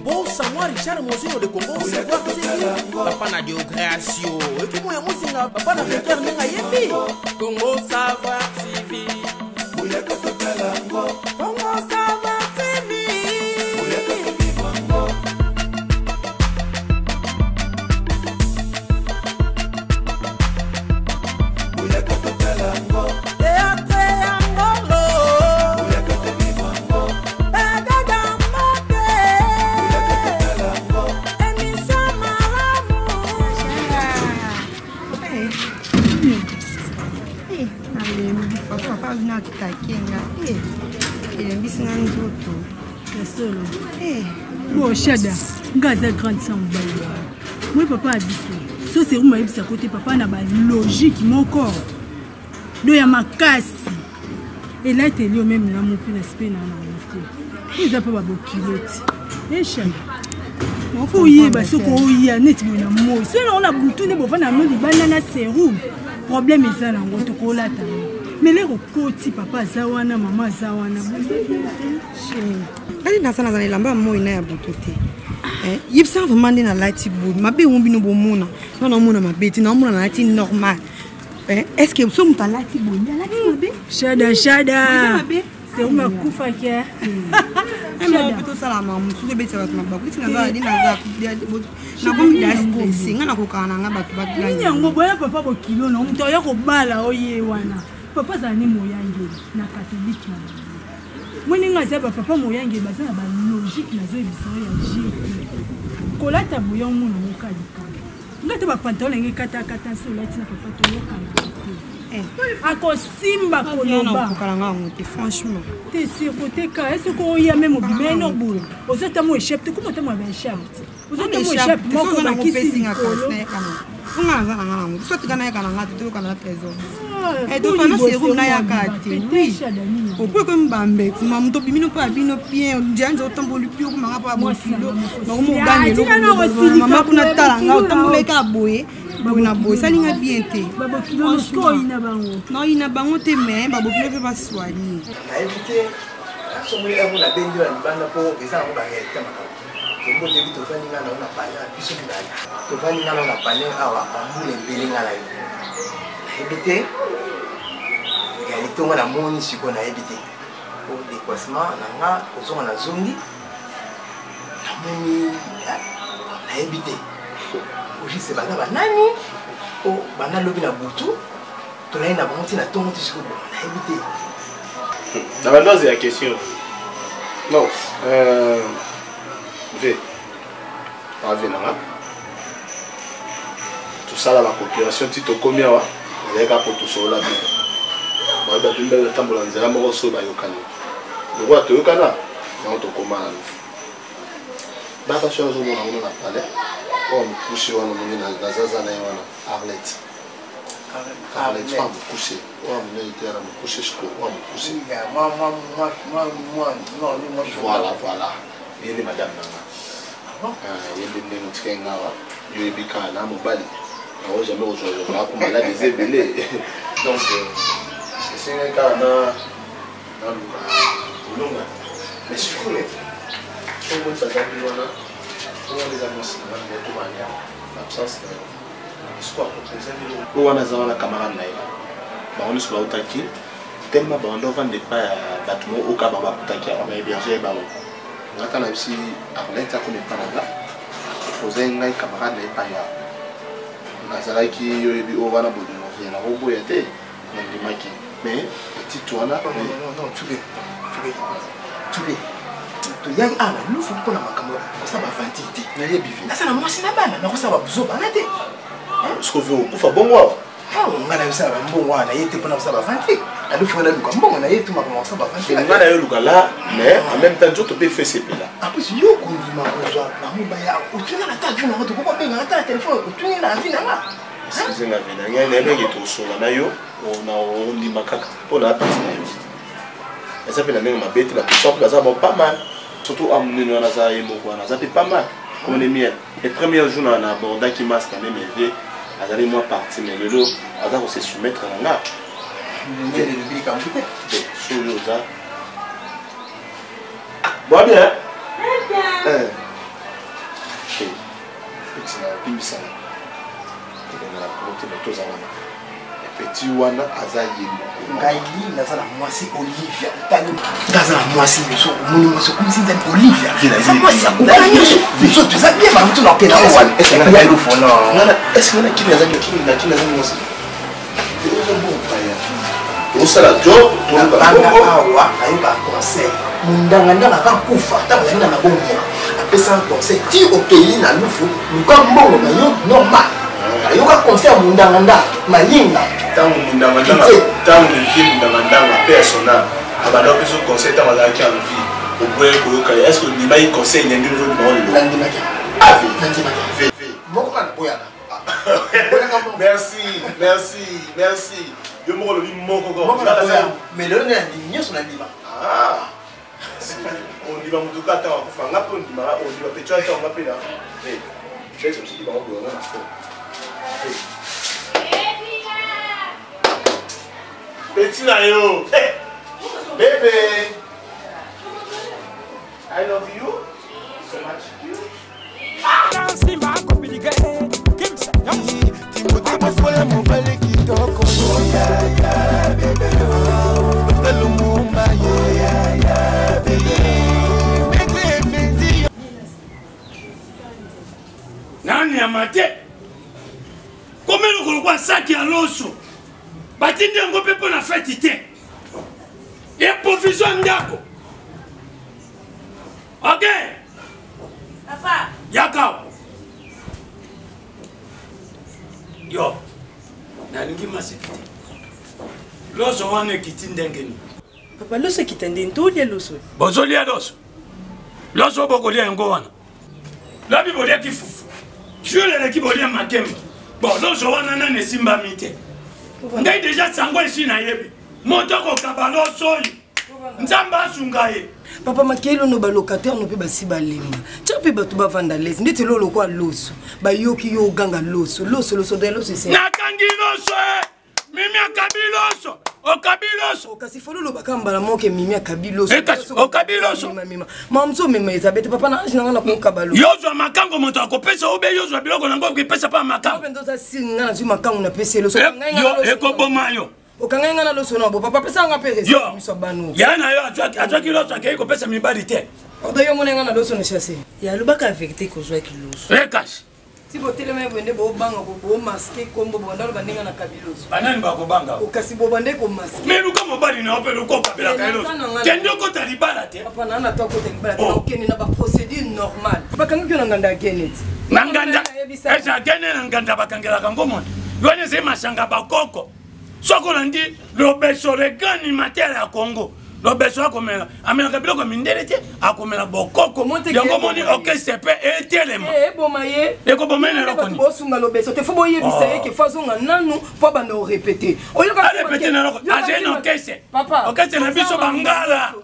Congo, Samoa Richard Mosino de Congo, savoir que c'est qui? Papa na Diogratio. Et puis moi, Moussinga, papa na Féker Nenga Yepi. Congo, savoir civil. Congo, savoir civil. Bon, Chada, Gaza grande samba. Moi, papa a dit ça. Ça, c'est où m'a dit à côté, papa n'a pas logique, mon corps. Il y a ma casse. Et là, tu es là, même là, mon père, l'aspect, n'a pas il n'a pas beaucoup kilote. Et Chada. Il faut y aller, ce qu'on y a net, mon amour. Si on a boutonné, on va nous dire, banana, c'est roux. Problème est ça, on va te coller. Mais les côtés, papa Zawana, maman Zawana. Elle est dans la lamba, moi, il a boutoté. Il y a vraiment dans la light board. Ma belle, on vient au bon non, non, ma bête, non, mon light normal. Est-ce que vous sommes dans la light board? Chada, Chada. C'est où ma koufa qui est? Je suis plutôt ça la maman. Je suis bête avec ma bague. Tu n'as pas dit na pas mis d'aspressé. On a coca na batu. Ni yango boya papa bo kilo no. Mto ya ko bala oye wana. Papa zani moyange na catholique na. Mwini ngaza papa moyange baza na ba logique na zo ebisa ya jique. Kolata buyon mu na mokalika. Ngate ba pantalon ngi kata so lati na papa to yokanga. Ako simba koloba. Franchement. T'es sûr côté ka est-ce qu'on y a même au bimeno boule. Aux autres moi chef, tu comment tu moi ben chef. Aux autres moi chef, moi ko ba kisi na on a ngana. Soit tu kana kana ngati tu kana trésor. Et donc on a sérum na ya kati. Oui. Au point comme bambe, ma mto bimino pa bino bien, ndianza otamboli pio ko manga pa bo kilo. Na mo gagner. Maman kuna talanga otambole ka boye. Bona boy ça linga bien té babo kilo sko ina bango non ina bango té mais babo kilo pas soigner na éviter somo ya bona bendi la banda po eza ngo ba heta makao kombo te bito fani ngana ona panya biso ndani to fani ngana ona panya awa bambule mbele ngala yo na éviter ya litonga na moni siko na éviter au dépassement na nga ozonga na zongi na moni na éviter aujourd'hui c'est bana banani o bana lobi na butu to na ina bango tina tongo tisiko na éviter ça va dans la question non v pas venir tout ça là la coopération tito combien wa avec un poteau sur la vie moi ba tumba le tambola nzela mo so ba yokani le roi to yokana na to komana ba ka chose mo na pale on couche wana mona na zaza na wana Arlette Arlette pas coucher on me était à me coucher jusqu'au on me coucher moi non voilà il est madame nanga il est bien notre kengawa il est bika na mobali on jamais aujourd'hui là pour malade des ébélés donc c'est un cas na longa mais je crois que tout le monde s'attend wana on les annonce dans le manière l'absence de espoir pour on a za na camarade na yeba ba on se bautaki tellement ba on vendre pas bâtiment au cas ba bautaki on va héberger ba ngata na bisi Arlette a connaît Canada poser ngai camarade na yeba ya ngazalaki yo yebi o wana bodu no vient na robo yete ndimaki mais petit toi là non tu veux to yang ala nous faut qu'on a makambo ko ça ba fantité na yebi vi na ça na moi c'est na bana na ko ça ba buzo bana te ce que veut kufa bongo ngana ça ba mbongo wana yete pona ça ba fantité alu fona luka mbongo na yetu makamo ça ba fantité ngana yo luka là mais en même temps tu peux faire CP là après yo ko ndima ko zo na mobaya o tuna na ta vina ko ko benga na ta téléphone o tuna na vina nga excusez nga vina nga na ngi to so na yo on a ndima kaka pona apeti na yo ça fait la même ma bête la puissance là ça va pas mal surtout à mon nom ça y est mon ça fait pas mal comme les miens les premiers jours on a abordé qui masque quand même élevé à aller moi partir mais le dos à ça on se soumettre à la mais le public en fait sur ça bon bien petit na bimisa na la côté de tous en petit wana azayi ngai naza na mwasi Olivia tani naza na mwasi so moni mwasi kumisi nzali Olivia vina mwasi akubanya so tuza bien ba mtu na pena wana est-ce que na lu fona est-ce que na kini naza mwasi c'est bon paya osala job to banga awa ayoka conseil mundanga akakufa tabazinga na bongo apesa conseil ti okei na lufu luka mbongo na yo normal ayoka conseil mundanga malinga tangu mundanga tangu film mundanga personnel abana peso conseil tamala ki en vie au boye koyoka est-ce que ni mai conseil nyangi zo ba on nandima ki avi nandima ki moko kana boyana merci yo moko lo moko ko mais le nez nyoso nandima on dit mutu kata wa kufanga po ndima on dit pe twa ta ngapela je sais aussi ba ngo na fo petit na yo baby I love you so much Simba kopiliga kimsa tingo tingo fola mobile kitoko ya bebe lo lumumba ya bebe nani amate komelo kulikuwa saki ya loso batindi yango pepo na feti te ye provision ndako ok papa yakao yo nalingi masekite loso wane kiti ndengeni Papa, loso kitende ntolia loso. Bozolia loso. Loso bokolia yango wana. Labi bolia kifufu. Jule le kibolia makemba. Bon, loso wana nane simba mite. Ngai deja sango esi na yebi. Moto ko kabaloso yi. Nzamba asungaye. Papa makelo no ba locataire no pe ba sibalema. Tso pe ba to ba vandalese. Ndete lolo kwa loso. Ba yoki yo ganga loso. Loso de loso se. Nakangi loso. Mimi akabiloso. Okabiloso. Okasi folo lo bakamba moke mimi akabiloso. Okabiloso. Mamzo mema ezabete papa na ajina ngana ko kabalo. Yozwa makango moto akopesa ube yozwa biloko nango ngipesa pa makango. Papa ndoza singa na zuma makango na pesa loso. Yo ekoboma yo. Okanga ngana loso na bo papa pesa nga pesa. Yo misobanu. Yana yo atwaki loso akeko pesa mibali te. Odo yo mona ngana loso na chasser. Ya lubaka vérité ko zwa kiloso. Ekash. Si bo telema bwende bo banga bo masquer kombo bo ndalo baninga na kabiloso. Banani ba ko banga. Okasi bo bande ko masquer. Mais luka mobali na opelo ko kabela kailo. Kendo ko talibala te. Papa na to ko talibala te okeni na ba procédure normale. Bakanga kyo na nganda kenet. Nganda. Esa kene na nganda bakangela kangomo. Yone se mashanga bakoko. Soko nandi lobeso regani matera ya Congo. Lobeso akomela. Amela kabilo ko mindelete akomela bokoko. Yango moni okesepe etelema. Bomaye. Eko bomene lokoni. Bo sunga lobeso te fobo yebisa yeke fazonga nanu po banda o répéter. Oyoka répéter na loko. Ajeno kese. Papa. Okese na biso bangala.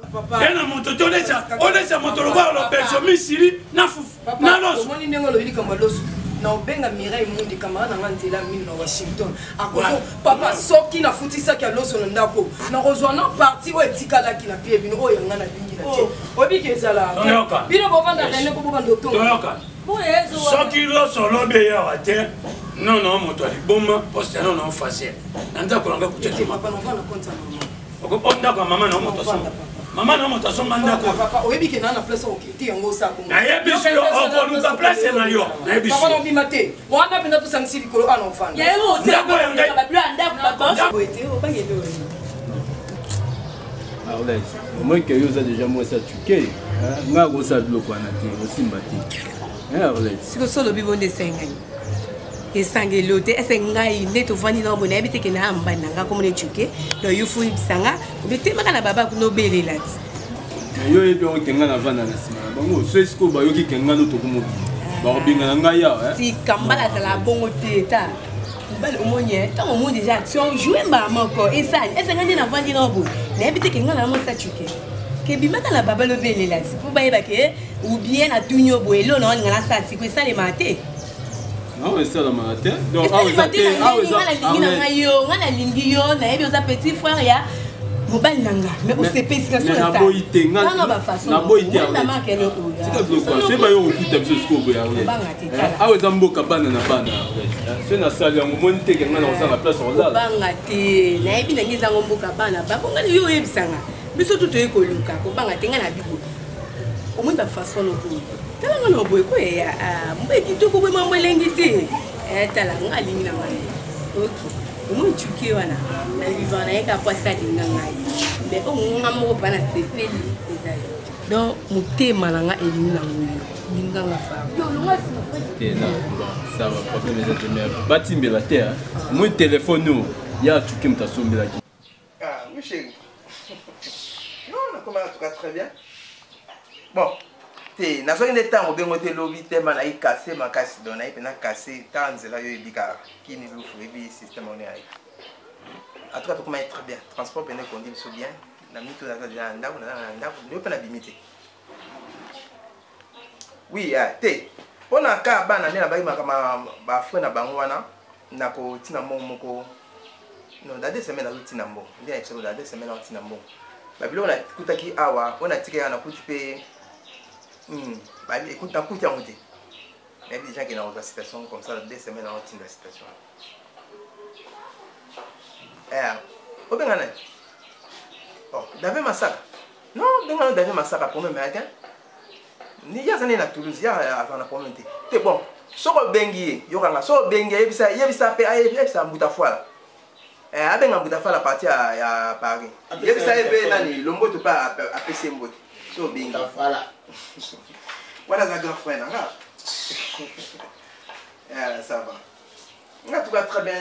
Ena moto tonesa moto lokwa lobeso misiri na fufu. Na loso. Moni nengo lo yili kamba loso. Na obenga Mireille Mundi camarade na nzela mine na Washington. Akoso papa soki na futisa ki loso na ndako. Na rozwana parti o etikala ki na pie bino o yanga na bingi na tie. Obi kezala. Bino bo vanda rene ko bo bando to. Soki loso lobe ya wate. Non moto ali bomba poste non facile. Nanda ko langa kucheka. Papa no vanda konta mama. Okonda kwa mama na moto so. Mama na moto so manda ko. Papa oyebi ke na place o kiti yango sa ko. Na yebiso okoluka place na yo. Na yebiso. Papa no bimate. Wana penda to sangsili ko ana ofanda. Ya yo ndako yanga ba bla ndako papa. Boete o bangede o. Arlette, au moins que vous avez déjà moi ça tué. Nga go sa biloko na te, osimba te. Arlette. Siko solo bibonde sengani. Esangelo te esengai neto vani na bona ebite ke na amba nanga ko mone chuke do yufu bisanga bete makana baba kuno belela ti. Yo epe on kenga na vana na sima. Bango so esiko ba yoki kenga no to kumo. Ba obinga na nga ya, Si kambala la bongo te ta. Bal omonye, tant au monde déjà action jouer maman ko esali esengani na vani na bo. Na ebite ke ngana mo sa chuke. Ke bimaka na baba lo belela ti. Pour ba yebake ou bien na tunyo boelo na ngana sa ti ko esali mate. Non, mais ça la matin. Donc, on a lingi yo, na ebi oza petit frère ya mobali nanga mais osepesi mais na boyi te nga ba façon na boyi te na makele o sika bloko c'est ba yo okuta biso siko boya awe za mboka bana na bana c'est na sali yango moni te ke nga na osanga place ozala banga te na yebi na ngiza mboka bana ba konga yo yebisanga biso tuto ekoluka ko banga te nga na biko o moni ba façon o ko tala nga no boy ko ya mbeki to ko boy mambo lengi te tala nga lingi na mai okay moi tu wana na vivant na yeka kwa sa dinga ngai mais o ngamo bana sepeli donc mutema nanga elimina ngoyo dinga nga fa yo longa te na ça va problème les autres batimbela te mon téléphone no ya tuki mtasombela ki oui chérie non comment en tout cas très bien bon te nazoki nde ntango bengo te lobi te ma na ikase makasi don na ipena kase ta nzela yo ebika kini lufu ebi système on est en tout cas to comment être très bien transport pene kondi biso bien na mito na za ndako na ndako ndio pena bimite oui te pona ka bana ne na baki makama ba frère na bango wana na ko tina moko non da 2 semaines na tina mbo ndia episode da 2 semaines na tina mbo ba bilo na kutaki awa ona tikaya na kuti pe écoute, d'un coup, tu as monté. Il y a des gens qui ont une situation comme ça, 2 semaines avant une situation. Où est-ce que oh, David Massaka. Non, David Massaka pour me mettre. Il y a des gens à Toulouse, il y a avant la communauté. C'est bon. Soko bengi, yoranga, soko bengi, yebisa pe, yebisa mbutafwa. Abenga mbutafwa la partie à Paris. Yebisa ebe nani, lombo tu pas à PC mbote. So bengi. Voilà, grand frère, ça va. On a tout va très bien.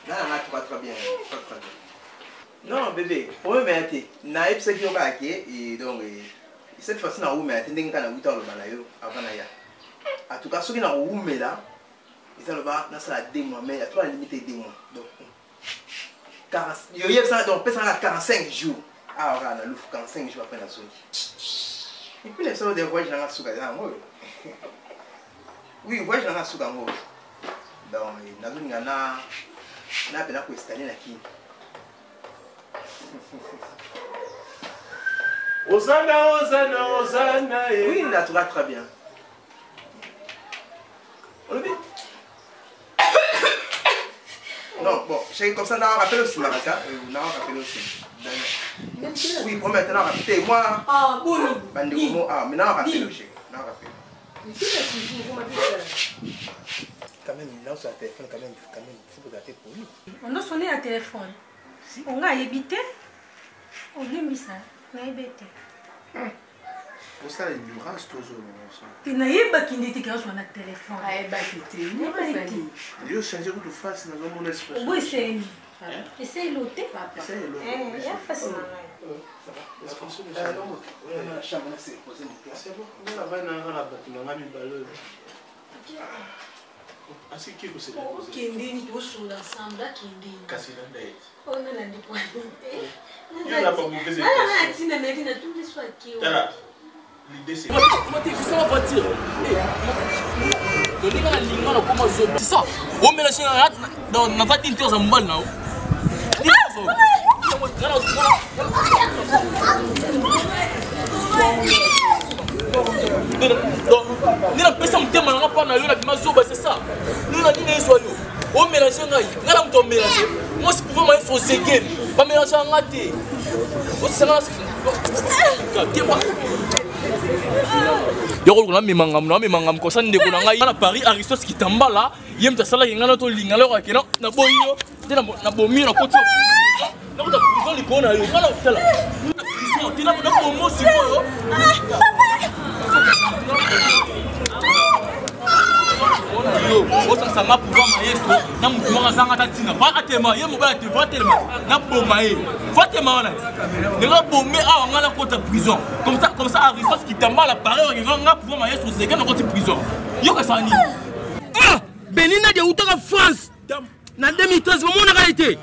Non, tout va très bien. Non, bébé, pour me mettre, naïf c'est qui on va et donc cette fois-ci na oumé, attendez quand on a 8 ans le balayo avant na ya. En tout cas, ceux qui na oumé là, ils ont le bas, na ça la 2 mois, mais il y a trop limité 2 mois. Donc 40, il y a ça donc peut ça 45 jours. Ah, on a le 45 jours après la soirée. Et puis les gens des voyages dans la souka, oui, voyage dans la souka, donc nous avons na pena ko installer la qui. Osana. Oui, il a trouvé très bien. On le dit. Non, bon, c'est comme ça, on a rappelé aussi, Maraka. On a rappelé aussi. Oui, pour maintenant, rappelez moi. Ah, bon. Ah, mais non, rappelez aussi. Non, rappelez. Quand même, il lance un téléphone, quand même, il faut regarder pour lui. On a sonné un téléphone. On a évité. On a mis ça. On a évité. Pour ça, il reste toujours. Tu n'as pas qui n'était qu'un sur notre téléphone. Ah, bah, c'était une il a changé de face dans mon esprit. Oui, c'est une. Essaye l'ôter. Essaye l'ôter. Il y a facile. C'est bon. On va la bâtiment, on a mis le ballon. Asi qui vous c'est là? Kendeni dosso ensemble là kendeni. Kassilanda est. On a la déployer. Il n'a pas mauvaise intention. Ah là, tina mais na tous les soirs qui. Tala. L'idée c'est. Moi tu fais ça voiture. Le gars là linga là comment zo. C'est ça. On met la chaîne dans na va tinter ça mbal là. Ni la pesa mtema na ngapa na yo na bimazoba c'est ça. Nous na nini so yo. On mélange ngai. Ngala mto mélange. Moi je pouvais manger sur Zegel. Pas mélanger ngati. O sanga Yo ko na mimangam ko sande ko na ngai na Paris Aristos Kitambala yem ta sala ngana to lingala ko kena na boyo na bomi na koti na ko ta prison likona yo ngala tala prison tina ko na bomo sikoyo osa sanga pouvoir maestro na mutu moko azanga tatina va atema ye mobala te va telema na boma ye va tema wana nga bomé awa nga na kota prison comme ça Aristos Kitambala pareil nga pouvoir maestro zeka na kota prison yo ka sani ah Benina de utaka France na 2013 mona ka été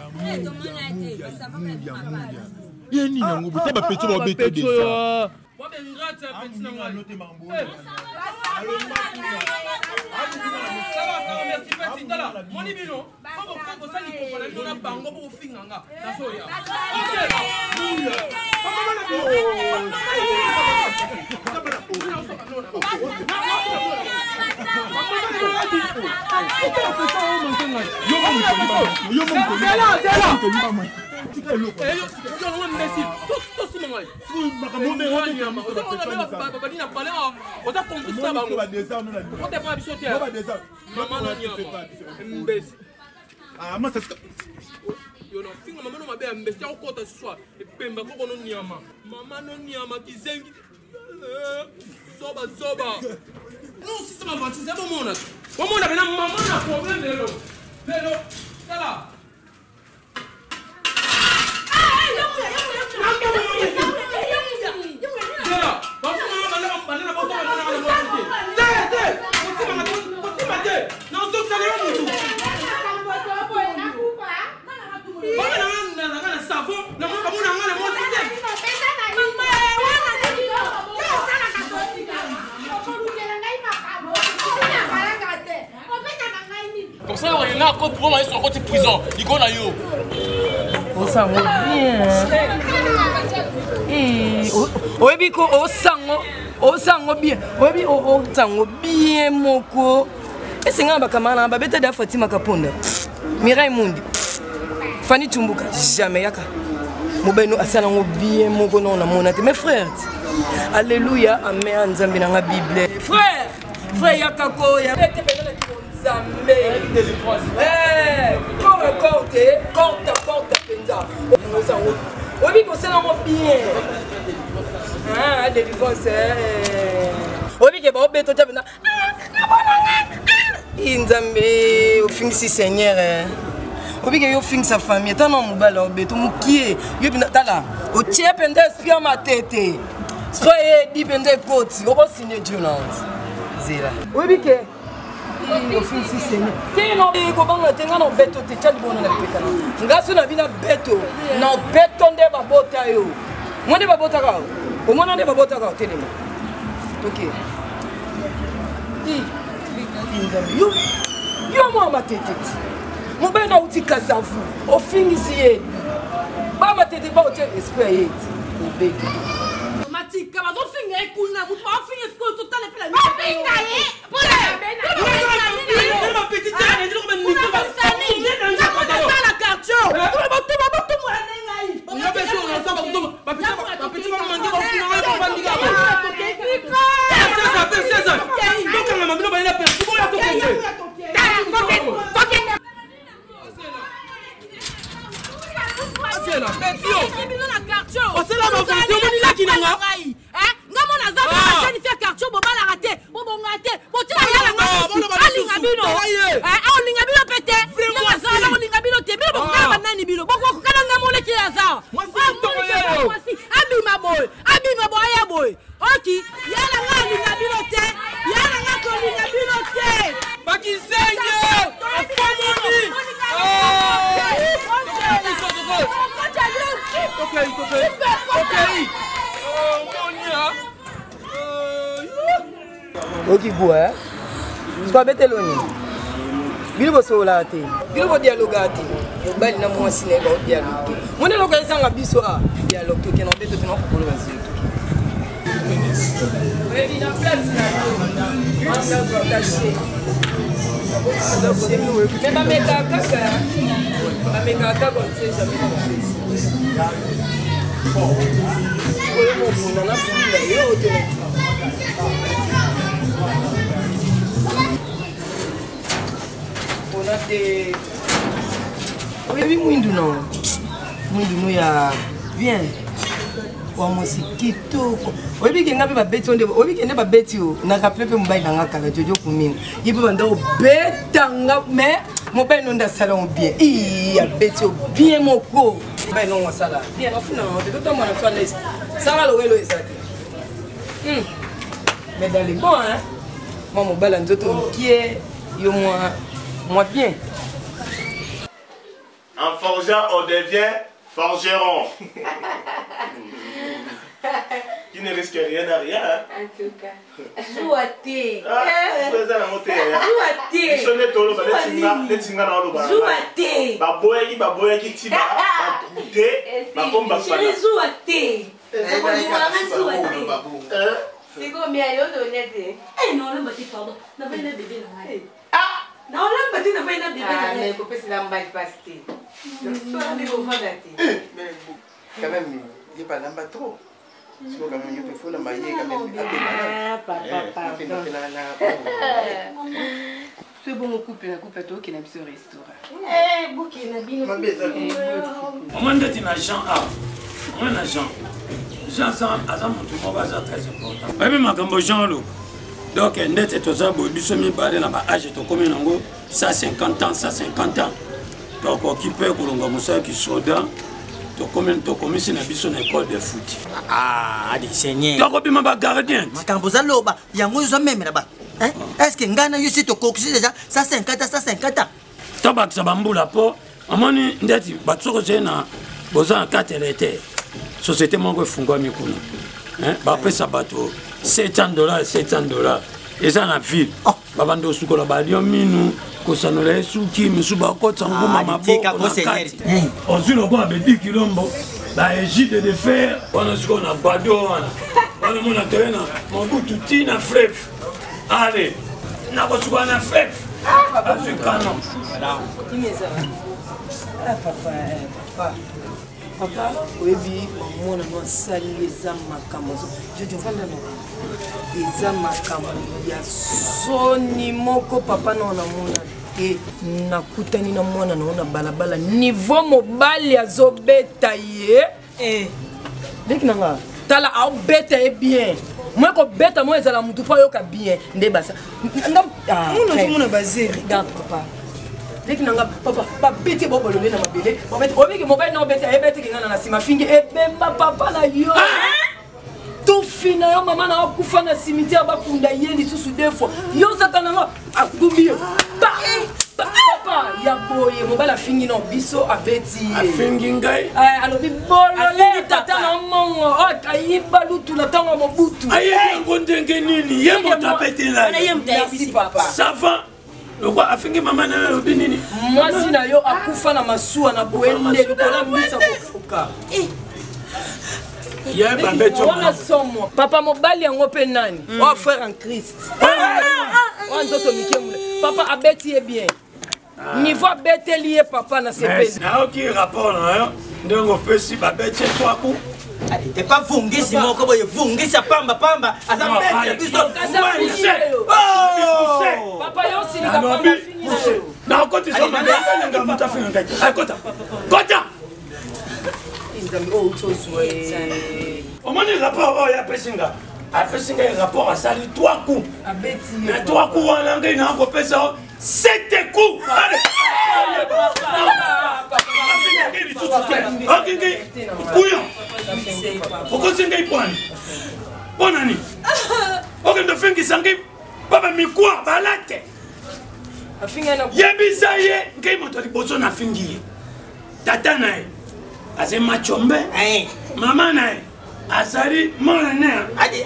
yeni na ngobu te ba petit ba bete de ça Comme ça, on est là, quand on est sur le côté prison, il go là yo. On s'en va bien. Oui, biko, on s'en va bien. Oui, on s'en va bien, moko. Et c'est un bakamana, babete da Fatima Kaponda. Mirai Mundi. Fanny Tumbuka, jamais yaka. Mobeno asala bien, moko non na monate. Mes frères, alléluia, amen, nzambi na Bible. Frère, yaka ko ya. Corte, penza. On dit que c'est bien. Ah, délivrance. On dit que bon, beto tabena. Inzambe, au fin si Seigneur. On dit que yo fin sa famille. Tant non mobala beto mukie. Yo bina tala. O tie pende espia ma tete. Soyez dit pende côte. On va signer Dieu non. Zera. On dit que ofisi sene teno kobanga tenga na beto te tchali bona na pekana ngaso na bina beto na beto nde babota yo mwende babota ka o mwana nde babota ka telema OK yo mwa matetete mobena utika savu ofingisi ye ba matete ba ote esprit yeti obeki matika ba do finga ekuna bu ba finga sko total pela mi finga ye Ok, bois. Tu vas mettre le nez. Bilo solate. Bilo dialogate. Bali na mo sine ba dialogue. Mo ne lokali sanga biso a dialogue to kenan beto to na ko lo vazi. Oui, il a place là. On va cacher. Mais ma méga kaka. Ma méga kaka on sait jamais. On a fini là yo te. On a des... Oui, Mwindu non. Mwindu no ya bien. Wa mosikito. Obi ke ngabe ba beti onde. Obi ke ne ba beti o. Na ka plepe mobile na ngaka ka jojo kumini. Yibe banda o beta nga me mobile no nda salon bien. Ya beti o bien moko. Ba no wasala. Bien no funa no. De tout mona so list. Ça lo welo ezati. Mais dans les bons hein. Moi mobile nzoto qui yo moi bien. En forgeant, on devient forgeron. qui ne risque rien à rien. En tout cas. Zouaté. Zouaté. Zouaté. Baboya qui tiba. Zouaté. C'est combien de honnête? Eh non, le petit pardon. N'a pas une bébé là. Ah, non, le petit n'a pas une bébé. Ah, mais pourquoi c'est l'emballage pasté? Quand même, il n'y a pas d'emballage trop. C'est quand même, il faut la mailler quand même. C'est bon, on coupe tout qui n'a pas ce restaurant. Eh, bouquet, n'a bien. Au moins d'être un agent, un agent. Jean, très important. Même ma Jean, donc, net et tout ça, Bissomi Badé n'a pas âge, comme 150 ans, 150 ans. Donc, occupé pour un gars qui soda, tu commis une école de foot. Ah, des seigneurs. Donc, on va gardien. Macambozaloba, il y a un même là-bas. Est-ce que Ngana, you sais, tu coxes déjà 150 ans, 150 ans? Tabac, ça bambou la peau. À mon avis, j'ai un besoin de 4 étés. Société manque fungwa mikuna. Ba pesa bato $700, $700. Et ça na ville. Babando sukola ba lion minu ko sanola suki misuba ko tsangu mama bo. Ozilo ko abedi kilombo. Ba égide de fer, on suko na bado wana. On mona tena mobutu tina fleuve. Allez. Na ko suko na fleuve. Papa su canon. Papa. Papa, oui, mon nom sali les amakamozo. Je te vois là. Les amakamozo. Ya soni moko papa na ona mona te nakutani na mwana na ona balabala niveau mobile azobeta ye. Dès que nanga tala a beta e bien. Moi ko beta moi ezala mutu pa yoka bien nde basa. Mona basé. Regarde papa. Dès que nanga papa beti bo bolole na mabele. Obi ke mobile na beta e beta ke ngana na sima fingi e bemba papa na yo. Tout fina yo mama na kufa na cimetière ba kunda yeli susu defo. Yo sakana nga akumi yo. Papa ya boye mobile fingi no biso abeti. Afingi ngai. Alobi bolole tata na mongo o kayiba lutu na tango mobutu. Aye ngondenge nini yemo tapete la. Merci papa. Ça va. Le roi a fini maman na robinini. Moi si na yo akufa na masuwa na boende lokola mbisa kofuka. Ya bambe tu. Papa mobali yango pe nani? Oh frère en Christ. Oh nzoto mikemule. Papa abeti e bien. Niveau abeti lié papa na CP. Na oki rapport na ndongo pesi babeti 3 coups. Et pas vungisi moko boye vungisi pamba pamba azambete biso papa yo sili ka pamba fini na koti so nga muta fini ngai ay kota inzambi o utoswe o moni rapport o ya pesinga a pesinga rapport a sali 3 coups abeti na 3 coups wana ngai na ko pesa 7 coups allez pourquoi c'est un point? Bonne année. Ok, de fin qui s'en papa mi quoi? Balate. Yabisaye, qui m'a dit boson a fingi. Tata nae, ase machombe. Maman nae, asari morne. Adi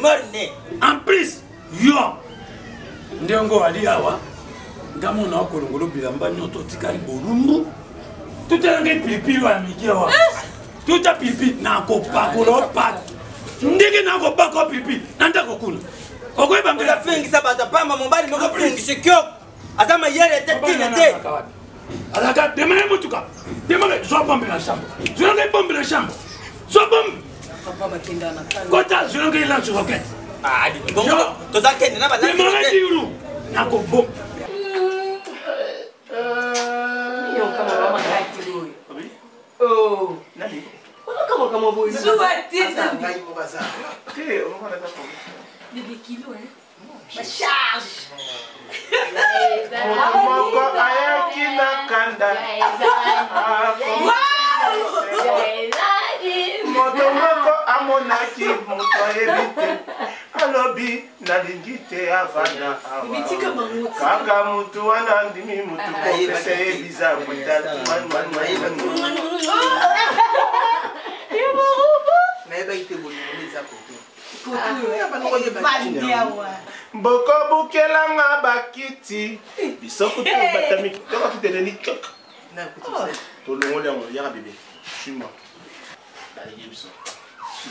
morne. En plus, yo. Ndiongo ali awa. Ngamo na okolongolo bilamba nyoto tikali bolumbu. Tout est un pipi à midi. Tout est pipi n'a pas pas. Ndege n'a pas pipi. Nanda kokuna. Okwe banga la fingi sabata pamba mobali moko fingi sekyo. Azama yere tete. Alaka demain mutuka. Demain je bombe la chambre. Je vais bomber la chambre. Je bombe. Papa bakenda na kala. Kota je vais lancer roquette. Ah, di bongo. To zakende na ba lancer. Demain diuru. Na ko bombe. Oh, comment vous êtes? Des kilos, hein? Ma charge! Motomoko amonaki motoyebite alobi nalingite avana kaka mutu wana ndimi mutu kopese biza kuta Boko bukelanga bakiti bisoko to batami to kiteleli kok na kuti to longo le ngo ya bébé suis-moi allez yebso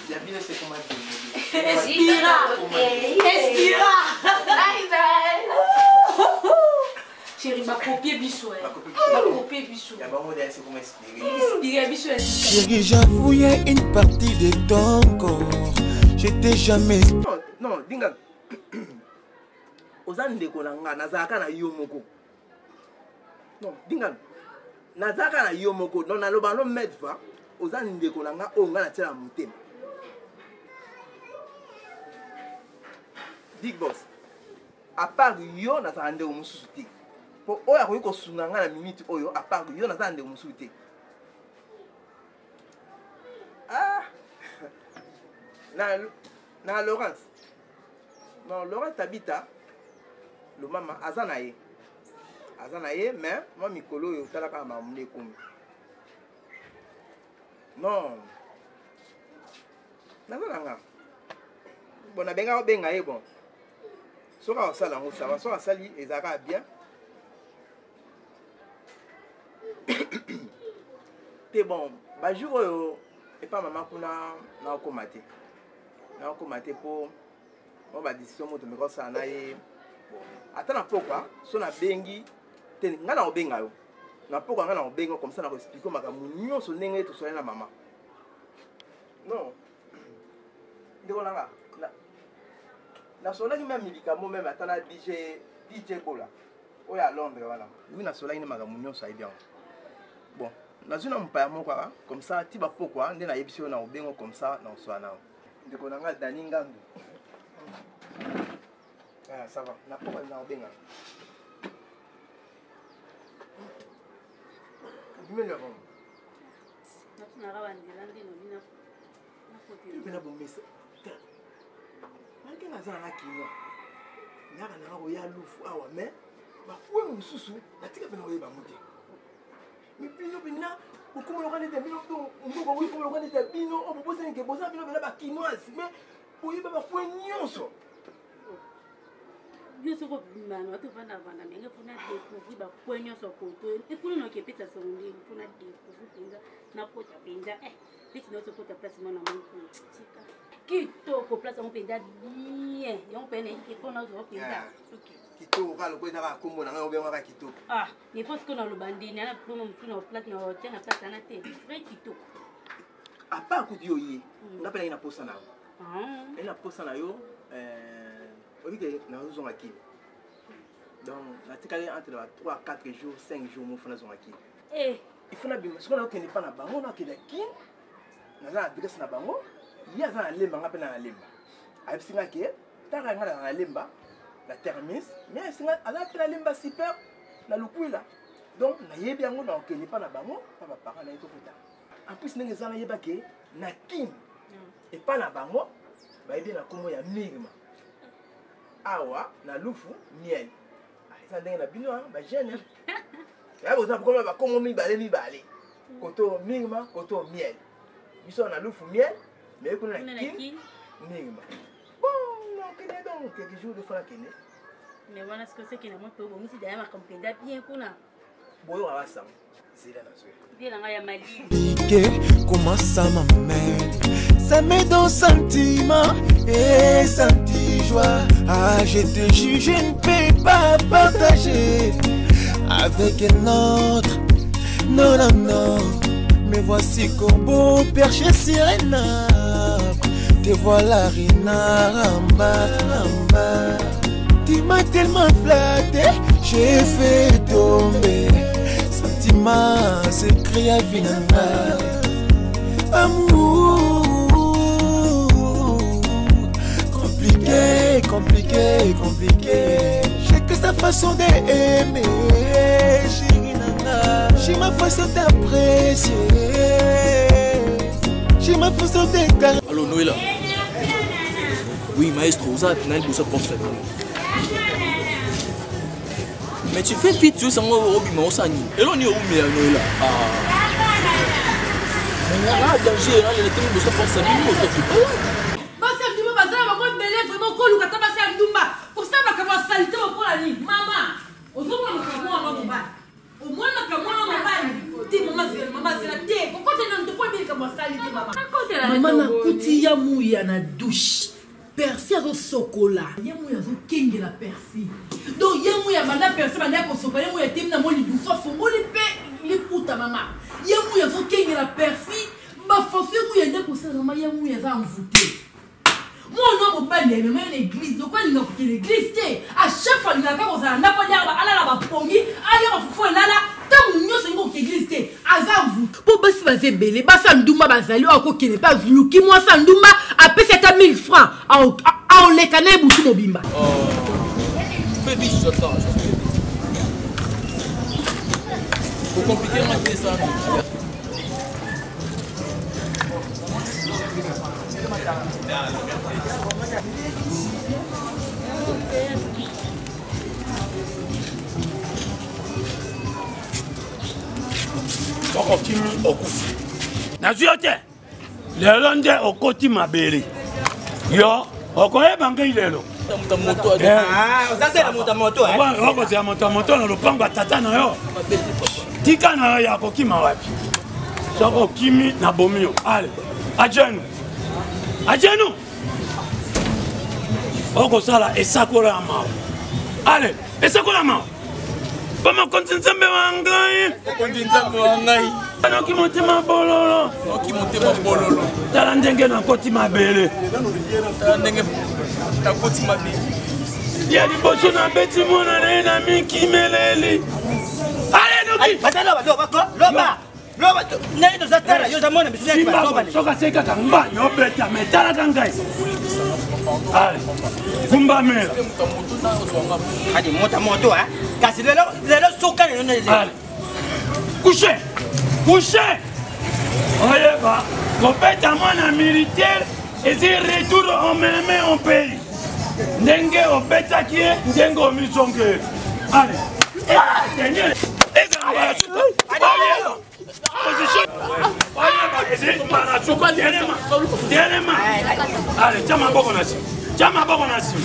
bien bien c'est comment Respira. Chérie, ma copie biso. Ma copie biso. Ya ba modèle c'est comment expliquer. Expliquer biso. Chérie, j'avouais une partie de ton corps. J'étais jamais. Non, dinga. Ozande ko nanga nazaka na yo moko. Non, dinga. Nazaka na yo moko. Non na loba no medva. Ozande ko nanga o nga na tela mutema. Big boss. À part yo nazaka nde mususu te. Po oya ko yiko sunanga na minute oyo à part yo nazaka nde mususu te. Ah. Na Laurence. Non, Laurence habita. Le maman Azanaye. Azanaye, mais moi mikolo yo tala ka mamune komi. Non. Nazanga. Bon na benga benga e bon. Soka osala ngo ça va, soka sali ezaka bien. Te bon, ba jour yo et pas maman kuna na okomate. Na okomate po on va décision moto me ko ça na ye. Attends pourquoi so na bengi te ngana obenga yo. Na pourquoi ngana obenga comme ça na ko expliquer makamu nyonso ndenge to so na maman. Non. Ndeko nanga. Na sola qui même médicament même attends na DJ Bola. Oya Londres voilà. Oui na sola ni makamu nyonso ay bien. Bon, na zona mpaya moko comme ça ti ba pourquoi ndena yebisio na obengo comme ça na so na. Ndeko nanga Dani Ngandu. Ah, ça va. Na pourquoi na obenga. Dis-moi le bon. Na rawandila ndino bina. Na kote. Bina bon mais malgré nazala na kino nyaka nanga koya lufu awa mais bafuwe mosusu natika pena koyeba mo te mibino bina okomoloka nete bino to mboko oyi komoloka nete bino obobosani ke boza bino bena bakinoise mais oyeba bafuwe nyonso nyonso kobimana watovanda vanda ndenge mpona découvrir bafuwe nyonso koto epona nokepesa songi mpona découvrir mpenza nakota mpenza peti notokota place mwana moko tika kitoko place on penda bien yon pene epona zo penda kitoko kalo ko ezaka kombo na ngai obenga ka kitoko ah ne pense que na lobandi na plomo mtu na place na hotel na place na te vrai kitoko à part kuti yo yi ngapela ina posa na ina posa na yo obike na zo ngaki donc na tikali entre 3 à 4 jours 5 jours mo fona zo ngaki il faut na bima siko na okende pa na bango na kenda ki na za adresse na bango ya za na lemba ngapela na lemba ayisinga ke taka ngala na lemba la terminus mais singa ala pela lemba super na lukwila donc na yebi yango na okende pa na bango pa ba parents na yeto kota en plus ndenge za na yeba ke na kim et pas na bango ba yebi na komo ya mirima awa na lufu miel ça ndenge na bino ba jeune ya boza komo ba komo mibale koto mirima koto miel biso na lufu miel mais qu'on a qui ningma bon non que donc quelques jours de fois kene mais voilà ce que c'est que na moto bon si d'ailleurs compenda bien kuna boyo wa ça c'est là là bien la ya mali comment ça m'amène ça met dans sentiment et senti joie ah je te jure je ne peux pas partager avec un autre non non non me voici corbeau perché sur un arbre. Te voilà Rina Ramba Ramba. Tu m'as tellement flatté, j'ai fait tomber. Sentiment s'écrit à Vinanga. Amour compliqué, compliqué, compliqué. J'ai que sa façon d'aimer. J'ai ma façon d'apprécier. J'ai ma façon d'égaler. Allô, Noëlla. Oui, maestro, vous avez un peu de pense. Mais tu fais vite, tu sais, on va au bima au sani. Et là, on est où, Noëlla? Là, danger, là, les témoins de ça pour ça, maman nakuti ya muya na douche persi azo sokola ya muya azo kenge la persi donc ya muya banda persi banda ko sokola ya muya temna moli duso fongoli pe liputa mama ya muya azo kenge la persi ba fosse muya ndeko sa mama ya muya za mvute mon homme bande mais même l'église donc il n'a pas l'église à chaque fois il n'a pas osé n'a pas dire ala la ba pongi ala ba fofo lala tant nyonso ngo l'église te azavu po basi baze belé basa ndumba bazali akokene pas luki moi sa ndumba après 7000 francs a le canal butu mobimba fais vite j'attends faut compliquer ma ça okokimi okufu nazwi yo te lelo nde okoti mabele yo okoyeba ngai lelo okozela moto ya moto na lopango ya tata na yo tika na yo ya kokima wapi soko okimi na bomi yo ale ajenu ajenu okosala esakola ya mawa ale esakola ya mawa bamakonzi nzambe wa ngai anoki motema bololo tala ndenge nakoti mabele ya liboso nabeti mona na ye na mikimeleli soka se kaka mba yobeta me talaka ngai fumbamela adi moto kasi lelo soka lelo couché couché oyeba kobeta mwana militaire ezi retour omeme en pays ndenge obetaki ye ndenge omizonge ale allez, tiens ma boko na sim. Tiens ma boko na sim.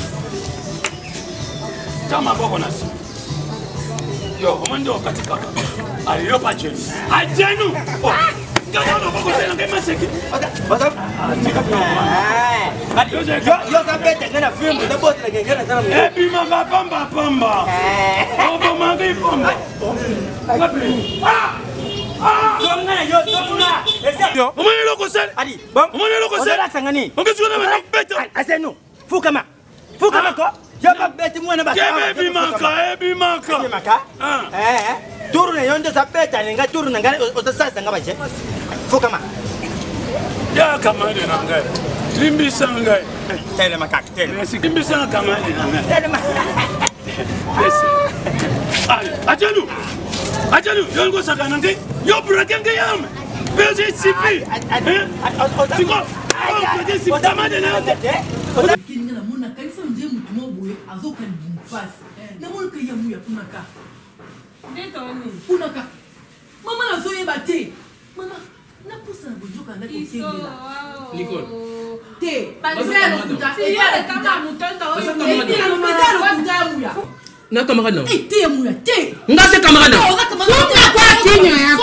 Tiens ma boko na sim. Yo, omando katika. Allez, yo pa jenu. A jenu. Oh. Gana no boko tena ngema seki. Bata. Yo sa bete ngena film, da bote ngena sana. Eh bi ma pamba pamba. Oh, bo mangi pamba. Omone loko sel. Adi. Omone loko sel. Sangani. Ongesuka na beto. Asenu. Fukama ko. Yaba beti mwana ba. Ebi maka. Turu ne yonde sa beta nenga turu nanga osasa ngaba je. Fukama. Ya kamande nanga. Limbisa ngai. Tele makaka tele. Limbisa kamande nanga. Tele makaka. Ajanu. Ajanu, yo ngo sakana ngai. Yo brake ngai yam. Bezi sipi. Siko. Bezi sipi tamade na. Kinga na mona kanisa mje mtu moboye azoka mbufasi. Na mona kaya muya kunaka. Ndetoni. Kunaka. Mama na zoye bate. Mama, na pusa bojoka ndako kengela. Nicole. Te, bazelo kuta. Yale kama mtoto oyo. Bazelo kuta muya. Na camarade non. Te muya, te. Nga se camarade non. Nga kwa Kenya ya.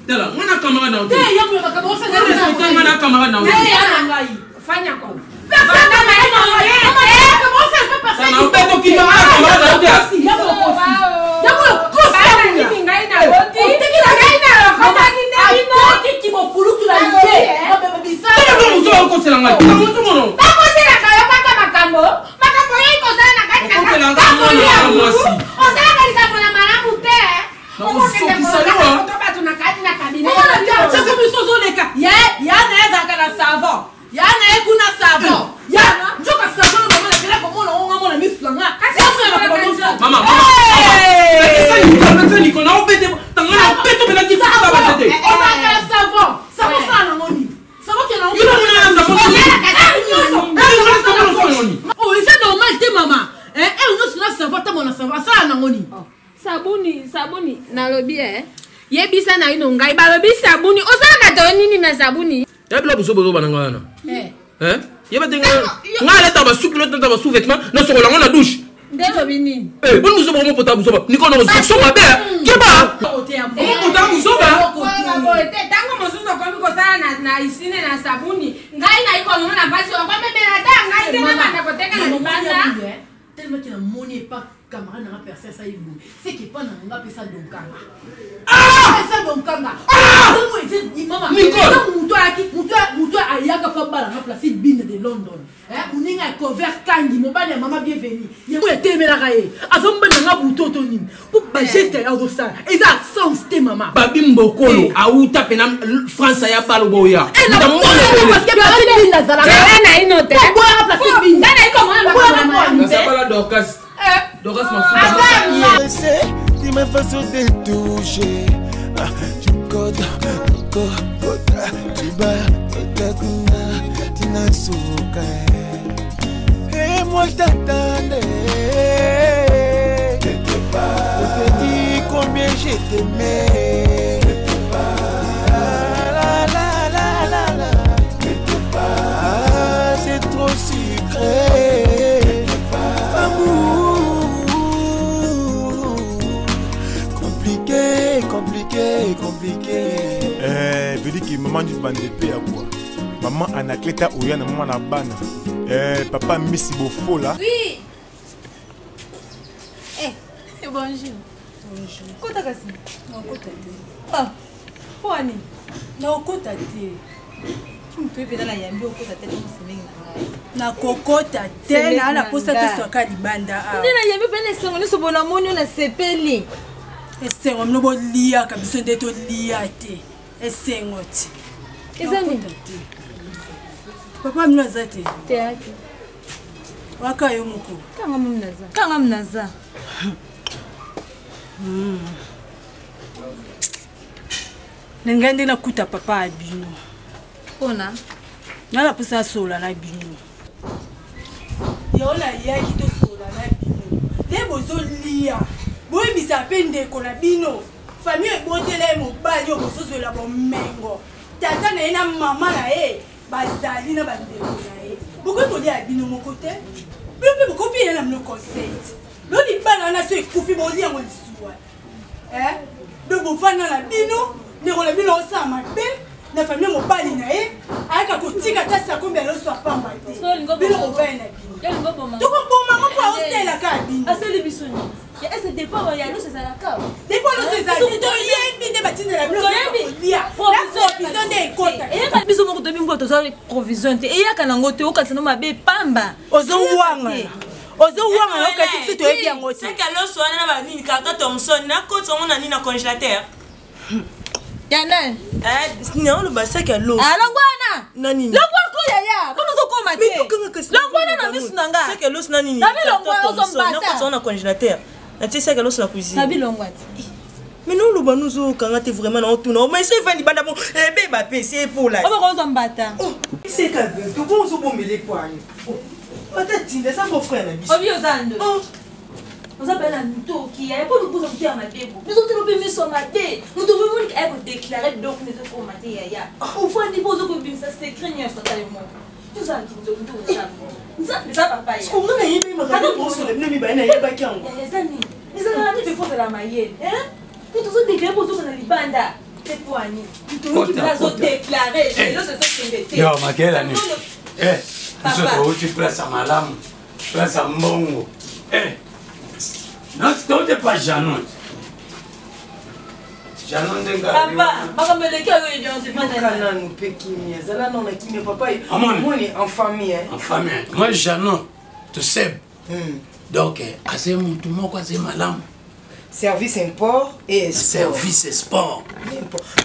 Tela, ngana camarade non. Te ya muya bakabosa na. Te ngana camarade non. Te ya ngai. Fanya kwa. Yana ekuna savon. Yana njoka savon mama na bila komo na ngamo na misu nga. Kasi afu na komo. Mama. Esa Nicole na obete tangana beto bela ki fa ba tete. Esa ka savon. Savon fa na ngoni. Savon ke na ngoni. Yo na savon. Oh, c'est normal te mama. On nous na savon ta mona savon ça na ngoni. Sabuni na lobi Yebisa na ino ngai balobi sabuni. Osala ka nini na sabuni? Yabla buso bozo bananga wana. Yeba tenga ngala taba sukilo taba sous-vêtement na sokola ngona douche. Ndelo bini. Bon buso bomo pota buso ba. Niko no so ba be. Keba. Omo pota buso ba. Tango mosusu kwa biko sana na isine na sabuni. Ngai na iko ngona basi kwa meme na ta ngai tena bana koteka na libanda. Tellement que la monnaie pas camarade n'a pas fait ça il bout. C'est que pas n'a pas ça donc kanga. Ça donc kanga. Comment il fait maman. Muto ayaka pa bala na place bine de London. Uninga cover kangi mo bana maman bienvenue. Yego etemela kaye. Azomba na buto toni. Pour ba geste ya ça. Et ça sens te maman. Babim bokolo auta pena France ya balo boya. Na mo parce que place bine na zala. Na inote. Boya place bine. Na iko mwana ba Dorcas. Dorcas m'a foutu. Tu m'as fait sauter toucher. Tu codes, tu bats, tu n'as souka. Et moi je t'attendais. Je te dis combien je t'aimais. C'est trop sucré. Compliqué. Je dis que maman du bande de paix à quoi. Maman Anacleta Oyana, maman la bana. Papa Missy Bofo là. Oui. Bonjour. Kota kasi. Kota te. Ah. Kwani? Na okota te. Mtu pena na yambi okota te kama semengi na ngai. Na kokota te na ala posa te soka libanda a. Ndina yambi pena sengo ni sobona moni na sepeli. Esengo mnobo lia kabisa ndeto lia te. Esengo te. Ezangi. Papa mnaza te. Te yake. Waka yo muko. Kanga mnaza. Nengende na kuta papa abino. Ona. Nala pusa sola na bino. Yola yaki to sola na bino. Lebo zo lia. Boy bisa pende ko na bino. Famille botele mo banyo bosozo la bomengo. Tata na ina mama na bazali na bandeko na Boko to lia bino mo kote. Bino boko pi na mno consent. Lodi bana na so ekufi bo lia mo lisuwa. Bebo fana na bino, ne ko la bino osama pe. Na famille mo bali na aka kotika ta sa kombe lo so pamba te. Bino ko va na bino. Yalingo boma. Toko boma mo kwa osela ka bino. Aseli bisoni. Ya ese départ ya lo c'est la ka. Départ lo c'est ça. To yembi de batine la bino. To yembi. Lia. Provision de kota. E ka biso mo ko to bimbo to sa provision te. E ya kana ngote o ka tsana mabe pamba. Ozo wanga. Ozo wanga yo ka tsi to yebi yango te. C'est que lo so na ba ni carton Thomson na ko tso na ni na congélateur. Yana. Non, le bassin que l'eau. Ah, l'angwana. Nani. L'angwana ko yaya. Kono zo ko mate. L'angwana na misu nanga. C'est que l'eau nani. Na bi l'angwana zo mbata. Na ko na congélateur. Na tu sais que l'eau la cuisine. Na bi l'angwana. Mais nous le nous zo quand tu vraiment on tourne. Mais c'est vandi banda bon. Eh ba pe c'est pour là. On va ko zo mbata. C'est que tu bon zo bon mele quoi. Peut-être tu ça mon frère na biso. Obi ozando. Nous avons un tour qui est pour nous poser un peu à ma débo. Nous avons fait sur ma dé. Nous devons déclarer donc nous avons maté ya. Au fond des poses que bim ça c'est craignant ça tellement. Tout ça qui nous donne ça. Nous ça papa. Ce qu'on a yébi ma radio pour sur le nemi ba na yeba ki ango. Les amis, ils ont raté de faire la maillette, hein? Nous devons déclarer pour sur la libanda. C'est pour Annie. Nous devons déclarer. Et là c'est ça qui est. Yo makela ni. Nous tu place à malam. Place à mbongo. Non, tu pas Janon. Janon de Papa, papa me le cœur est dans ce matin. Nous pékimi, zala non na kimi papa. On est en famille hein. En famille. Moi Janon, tu sais. Donc à ce moment tout quoi c'est malam. Service import et export. Service et sport.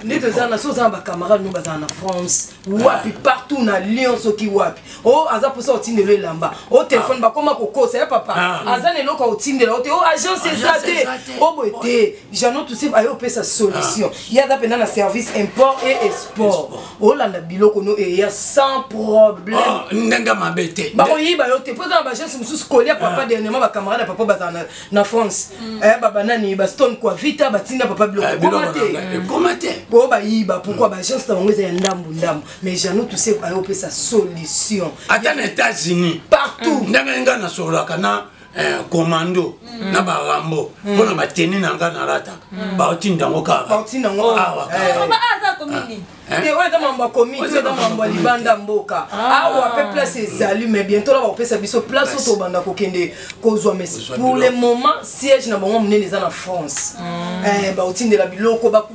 Nde tozana so za ba camarade no bazana na France. Wapi partout na Lyon so ki wapi. Oh aza posa otindelo elamba. Oh téléphone ba koma kokosa ya papa. Aza ne loko otindela ote oh agence c'est oh boté. Jano tout c'est ayo pesa solution. Ya da pena na service import et export. Oh la na biloko no et ya sans problème. Ndenga mabete. Ba ko yiba yo te posa ba agence mususu kolia papa dernièrement ba camarade papa bazana na France. Baba nani ba stone quoi vita batinda papa biloko. Bon bah yiba pourquoi ba agence na ngweza ya ndambu mais Jano tout c'est ayo pesa solution. Ata na États-Unis partout. Ndenga na solaka na commando na ba rambo pona ba teni na nga na rata ba otinda ngoka ba otinda ngoka ba aza komini te weta mamba komini weta mamba libanda mboka awa pe place ezali mais bientôt là ba opesa biso place to banda kokende kozwa mais pour le moment siège na bango munene za na France ba otindela biloko ba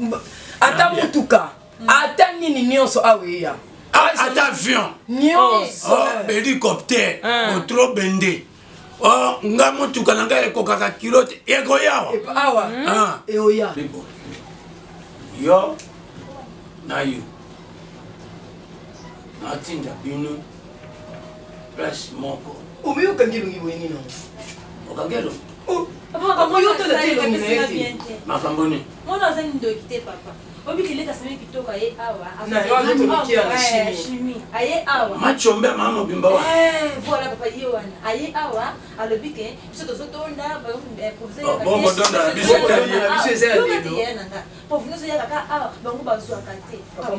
ata mutuka ata nini nyonso aweya ata avion nyonso hélicoptère trop bendé. Oh, nga mutuka nanga ekokaka kilote eko yawa. Awa. Eoya. Yo na you. Natinda bino. Plus moko. Omi okangelo ngiweni no. Okangelo. Oh, papa yo to la telo ni. Makamboni. Mona zani ndo kite papa. Obi kile kaseme kitoka ye awa. Na yo ndo mikia na chimie. Aye awa. Machombe mama bimba wa. Voilà papa ye wana. Aye awa alobike biso tozotonda ba professeur. Bon donda biso tali. Professeur ya kaka awa bango bazwa kate. Papa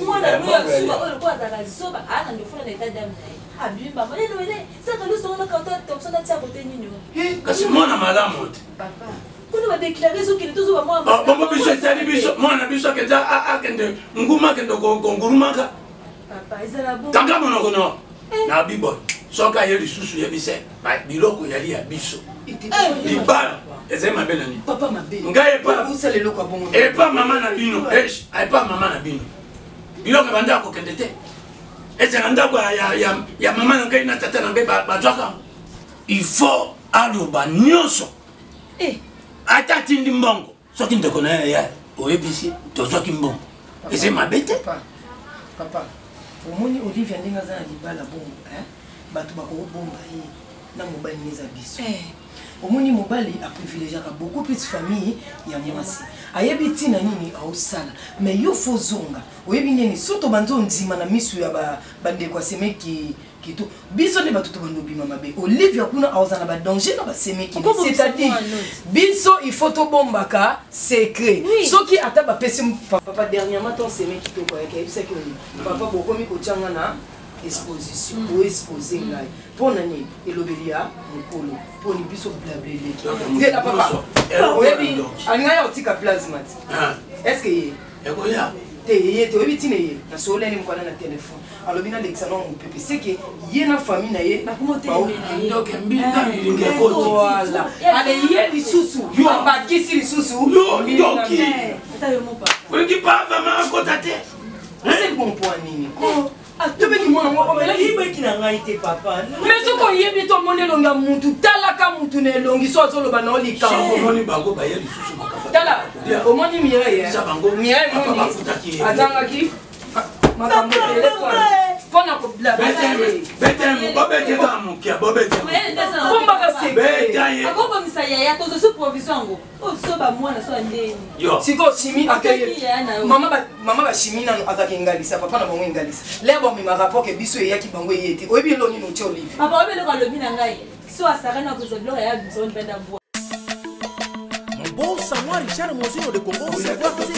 mwana no suba oyo kwa zaka zoba ana ndo funa na etat d'âme. Abimba mwana no ele. Saka lo songa kanta topsona tia bote nini. Kasi mwana malamu. Papa. Kuna ba déclarer so kile tozo ba mwa. Bongo biso tali biso mwana biso kenza akende nguma kendo ngurumaka. Papa ezala bon. Tanga monoko no. Na bibo. Soka yeli susu yebise. Ba biloko yali ya biso. Libala ezema bela ni. Papa mabe. Ngaye pa. Usale loko bongo. E pa mama na bino. Ai pa mama na bino. Biloko banda ko kendete. Ezela ndako ya mama na ngai na tata na ngai ba zwaka. Il faut aloba nyonso. Ata tindi mbongo. Soki ndeko na ya oyebisi tozwaki mbongo. Ezema bete. Papa. Omoni Olivia ndinga za libala bongo, bato bako bomba ye na mobali neza biso. Omoni mobali a privilégiaka beaucoup plus famille ya mwasi. Ayebi tina nini ausala, mais yo fozonga. Oyebi nini soto banzo ndima na misu ya bande kwa semeki kitu. Biso ne batuto bando bima mabe. Olivia kuna auzana ba danger na ba semeki. C'est-à-dire biso il faut to bombaka secret. Soki ata ba pesi papa dernièrement ton semeki to kwa yake bisa ki papa bokomi ko changa na exposition ou exposer ngai. Pona ni elobelia mukolo. Poni biso blablele. C'est la papa. Oyebi anga otika plasmat. Est-ce que ekoya te yete oyebi tine ye na solo ni mukwana na téléphone. Alors bien Alexandre mon pépé c'est que y na famille na ye na kumote donc mbinga ilinge koto voilà ale ye li susu yo ba kisi li susu yo yoki wiki pa mama kota te c'est bon point nini ko atebe ki mona ngo komela yibe ki na ngaite papa mais to ko yebi to monelo nga muntu talaka muntu ne longi so zolo ba na olika moni bango ba ye li susu makaba tala omoni mireille ye sabango mireille moni atanga ki makambo téléphone pona ko bla bete bobete ka mukia bobete bomba ka se bete akoba misaya ya tozo so provision ngo o so ba mwana so ndeni siko chimi akeye mama ba chimi nanu azaki ngalisa papa na bango ngalisa lebo mi ma rapport ke biso yaki bango yeti oyebi loni no ti olive papa obele ka lobi na ngai so asaka na ko zoblo ya biso mpenda mbo Bon savoir Richard Mozino de Congo savoir c'est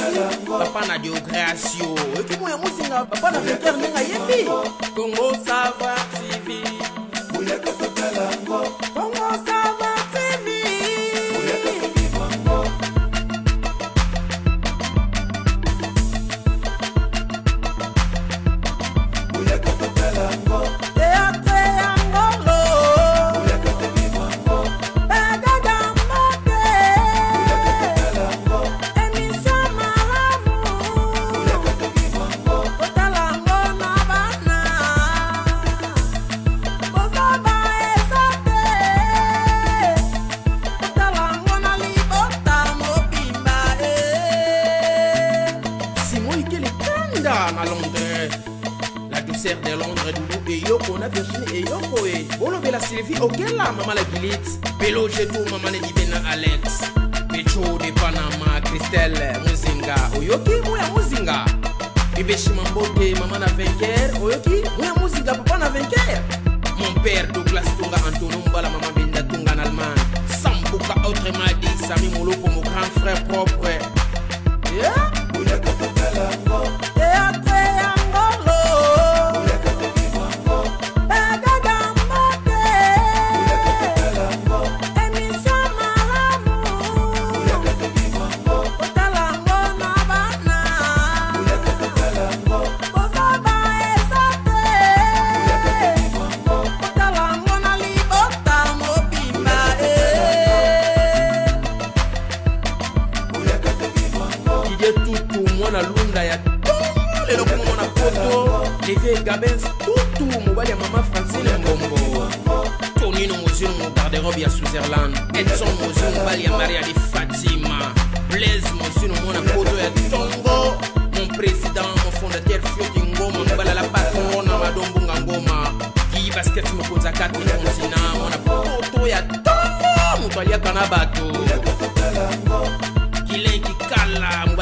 papa na Diogratio et puis moi musinga papa na faire nenga yebi Congo savoir TV Oya katala ngo Congo savoir TV Oya katala ngo Oya katala ngo Claire de Londres, Doudou et Yoko, na Virginie et Yoko et Bolo Bella Sylvie, ok là, maman la Gilite, Bello Jetou, maman la Divina Alex, Becho de Panama, Christelle, Muzinga, Oyoki, Mouya Muzinga, Bébé Chimamboke, maman la vainqueur, Oyoki, Mouya Muzinga, papa na vainqueur. Mon père Douglas Tunga, Antonumba, la maman Binda Tunga en Allemagne, Sambuka, autrement dit, Sami Molo pour mon grand frère propre. Yeah? Gabens, tout, mobile ya maman Francine Ngombo. Tonino Mozino, mon garde-robe ya Switzerland. Edson Mozino, mobile ya Maria de Fatima. Blaise Mozino, mon apoto ya Tongo. Mon président, mon fondateur Fioki Ngoma, mobile la patronne, Madongo Ngoma. Guy Basket, mon koza 4 continents, mon apoto ya Tongo. Mon toilia Kanabato. Kilen Kikala.